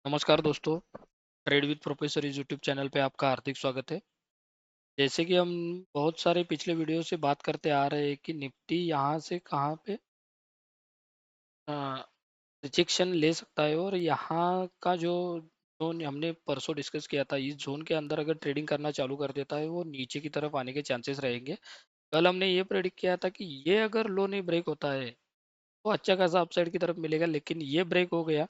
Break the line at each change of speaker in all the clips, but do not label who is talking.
नमस्कार दोस्तों। Trade with professor इस यूट्यूब चैनल पे आपका हार्दिक स्वागत है। जैसे कि हम बहुत सारे पिछले वीडियो से बात करते आ रहे हैं कि निफ्टी यहाँ से कहाँ पे रिजेक्शन ले सकता है, और यहाँ का जो जोन हमने परसों डिस्कस किया था, इस जोन के अंदर अगर ट्रेडिंग करना चालू कर देता है वो नीचे की तरफ आने के चांसेस रहेंगे। कल हमने ये प्रेडिक्ट किया था कि ये अगर लो नहीं ब्रेक होता है तो अच्छा खासा अपसाइड की तरफ मिलेगा, लेकिन ये ब्रेक हो गया।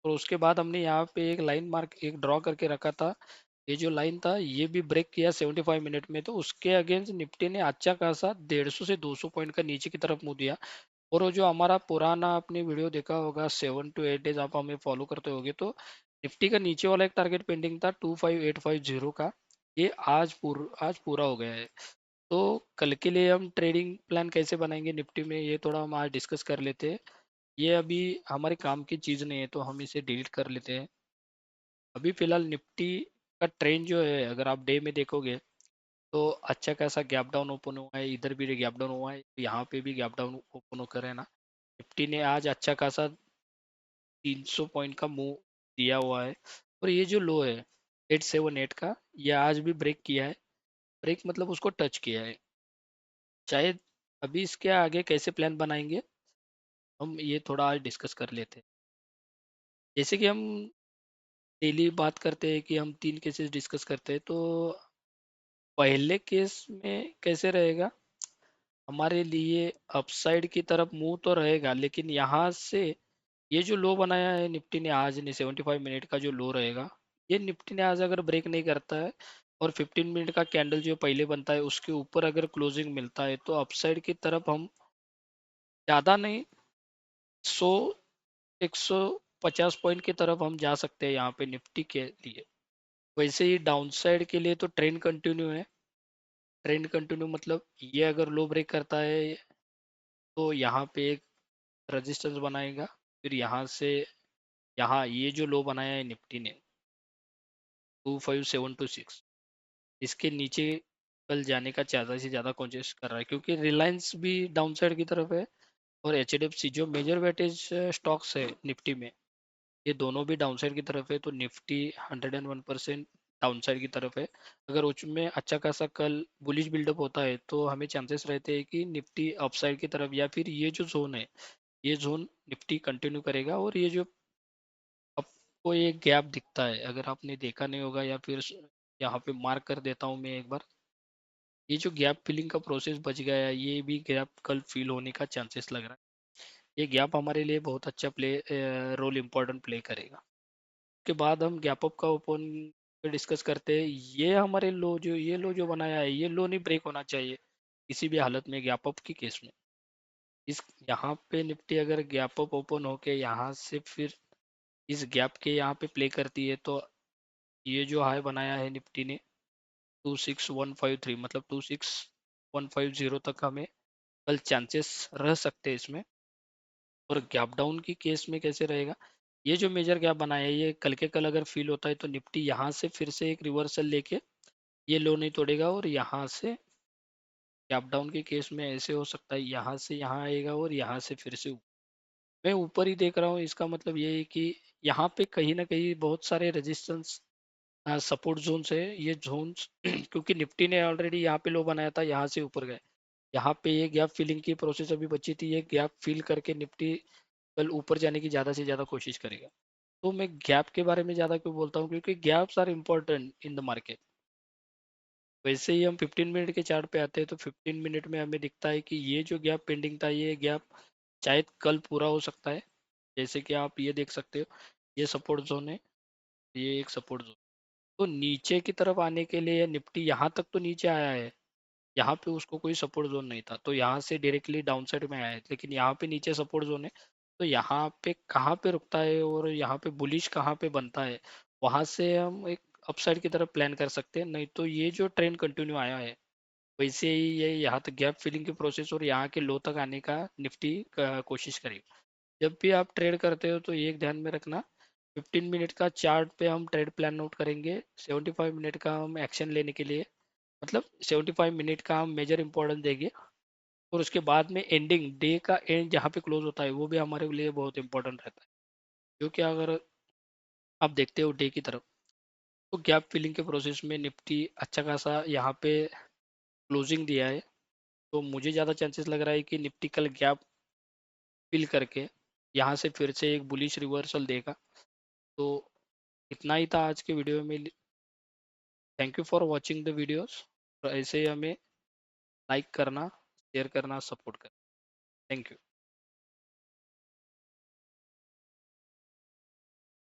और उसके बाद हमने यहाँ पे एक लाइन मार्क एक ड्रॉ करके रखा था। ये जो लाइन था ये भी ब्रेक किया 75 मिनट में, तो उसके अगेंस्ट निफ्टी ने अच्छा खासा 150 से 200 पॉइंट का नीचे की तरफ मुंह दिया। और वो जो हमारा पुराना आपने वीडियो देखा होगा 7 to 8 डेज आप हमें फॉलो करते होगे, तो निफ्टी का नीचे वाला एक टारगेट पेंडिंग था 25850 का। ये आज पूरा हो गया है। तो कल के लिए हम ट्रेडिंग प्लान कैसे बनाएंगे निफ्टी में, ये थोड़ा हम आज डिस्कस कर लेते हैं। ये अभी हमारे काम की चीज़ नहीं है तो हम इसे डिलीट कर लेते हैं। अभी फिलहाल निफ्टी का ट्रेंड जो है, अगर आप डे में देखोगे तो अच्छा खासा गैप डाउन ओपन हुआ है, इधर भी गैप डाउन हुआ है, यहाँ पे भी गैप डाउन ओपन होकर है ना। निफ्टी ने आज अच्छा खासा 300 पॉइंट का मूव दिया हुआ है। और ये जो लो है 878 का, ये आज भी ब्रेक किया है। ब्रेक मतलब उसको टच किया है। शायद अभी इसके आगे कैसे प्लान बनाएंगे हम ये थोड़ा आज डिस्कस कर लेते हैं। जैसे कि हम डेली बात करते हैं कि हम 3 केसेस डिस्कस करते हैं, तो पहले केस में कैसे रहेगा हमारे लिए, अपसाइड की तरफ मूव तो रहेगा, लेकिन यहाँ से ये जो लो बनाया है निफ्टी ने आज ने 75 मिनट का जो लो रहेगा, ये निफ्टी ने आज अगर ब्रेक नहीं करता है और 15 मिनट का कैंडल जो पहले बनता है उसके ऊपर अगर क्लोजिंग मिलता है, तो अपसाइड की तरफ हम ज़्यादा नहीं 100 150 पॉइंट की तरफ हम जा सकते हैं यहाँ पे निफ्टी के लिए। वैसे ही डाउन साइड के लिए तो ट्रेंड कंटिन्यू है। ट्रेंड कंटिन्यू मतलब ये अगर लो ब्रेक करता है तो यहाँ पे एक रेजिस्टेंस बनाएगा, फिर यहाँ से यहाँ ये जो लो बनाया है निफ्टी ने 25726, इसके नीचे कल जाने का ज़्यादा से ज़्यादा कोशिश कर रहा है, क्योंकि रिलायंस भी डाउन साइड की तरफ है और एचडीएफसी जो मेजर वेटेज स्टॉक्स है निफ्टी में, ये दोनों भी डाउन साइड की तरफ है। तो निफ्टी 101% डाउन साइड की तरफ है। अगर उसमें अच्छा खासा कल बुलिश बिल्डअप होता है तो हमें चांसेस रहते हैं कि निफ्टी अपसाइड की तरफ, या फिर ये जो जोन है ये जोन निफ्टी कंटिन्यू करेगा। और ये जो आपको ये गैप दिखता है, अगर आपने देखा नहीं होगा या फिर यहाँ पे मार्क कर देता हूँ मैं एक बार, ये जो गैप फिलिंग का प्रोसेस बच गया है, ये भी गैप कल फिल होने का चांसेस लग रहा है। ये गैप हमारे लिए बहुत अच्छा रोल इम्पोर्टेंट प्ले करेगा। के बाद हम गैप अप का ओपन पे डिस्कस करते हैं। ये हमारे लो जो ये लो जो बनाया है, ये लो नहीं ब्रेक होना चाहिए किसी भी हालत में गैप अप की केस में। इस यहाँ पे निफ्टी अगर गैप अप ओपन होके यहाँ से फिर इस गैप के यहाँ पे प्ले करती है, तो ये जो हाई बनाया है निफ्टी ने 26153 मतलब 26150 तक हमें कल चांसेस रह सकते हैं इसमें। और गैप डाउन की केस में कैसे रहेगा, ये जो मेजर गैप बनाया है ये कल के कल अगर फील होता है तो निफ्टी यहाँ से फिर से एक रिवर्सल लेके ये लो नहीं तोड़ेगा, और यहाँ से गैप डाउन के केस में ऐसे हो सकता है यहाँ से यहाँ आएगा और यहाँ से फिर से मैं ऊपर ही देख रहा हूँ। इसका मतलब ये है कि यहाँ पे कहीं ना कहीं बहुत सारे रेजिस्टेंस सपोर्ट जोन्स है, ये जोन्स क्योंकि निफ्टी ने ऑलरेडी यहाँ पे लो बनाया था, यहाँ से ऊपर गए। यहाँ पे ये गैप फिलिंग की प्रोसेस अभी बची थी, ये गैप फिल करके निफ्टी कल ऊपर जाने की ज़्यादा से ज़्यादा कोशिश करेगा। तो मैं गैप के बारे में ज़्यादा क्यों बोलता हूँ, क्योंकि gaps are important in the market. वैसे ही हम 15 मिनट के चार्ट पे आते हैं तो 15 मिनट में हमें दिखता है कि ये जो गैप पेंडिंग था ये गैप शायद कल पूरा हो सकता है। जैसे कि आप ये देख सकते हो, ये सपोर्ट जोन है, ये एक सपोर्ट जोन। तो नीचे की तरफ आने के लिए निफ्टी यहाँ तक तो नीचे आया है, यहाँ पे उसको कोई सपोर्ट जोन नहीं था तो यहाँ से डायरेक्टली डाउन साइड में आया है, लेकिन यहाँ पे नीचे सपोर्ट जोन है। तो यहाँ पे कहाँ पे रुकता है और यहाँ पे बुलिश कहाँ पे बनता है, वहां से हम एक अपसाइड की तरफ प्लान कर सकते हैं। नहीं तो ये जो ट्रेंड कंटिन्यू आया है वैसे ही ये यहाँ तक गैप फिलिंग की प्रोसेस और यहाँ के लो तक आने का निफ्टी कोशिश करेगी। जब भी आप ट्रेड करते हो तो ये एक ध्यान में रखना, 15 मिनट का चार्ट पे हम ट्रेड प्लान नोट करेंगे, 75 मिनट का हम एक्शन लेने के लिए, मतलब 75 मिनट का हम मेजर इंपॉर्टेंस देंगे। और उसके बाद में एंडिंग डे का एंड जहाँ पे क्लोज होता है वो भी हमारे लिए बहुत इंपॉर्टेंट रहता है, क्योंकि अगर आप देखते हो डे की तरफ, तो गैप फिलिंग के प्रोसेस में निफ्टी अच्छा खासा यहाँ पे क्लोजिंग दिया है। तो मुझे ज़्यादा चांसेस लग रहा है कि निफ्टी कल गैप फिल करके यहाँ से फिर से एक बुलिश रिवर्सल देगा। तो इतना ही था आज के वीडियो में। Thank you for watching the videos. ऐसे ही हमें लाइक करना, शेयर करना, सपोर्ट करना। Thank you.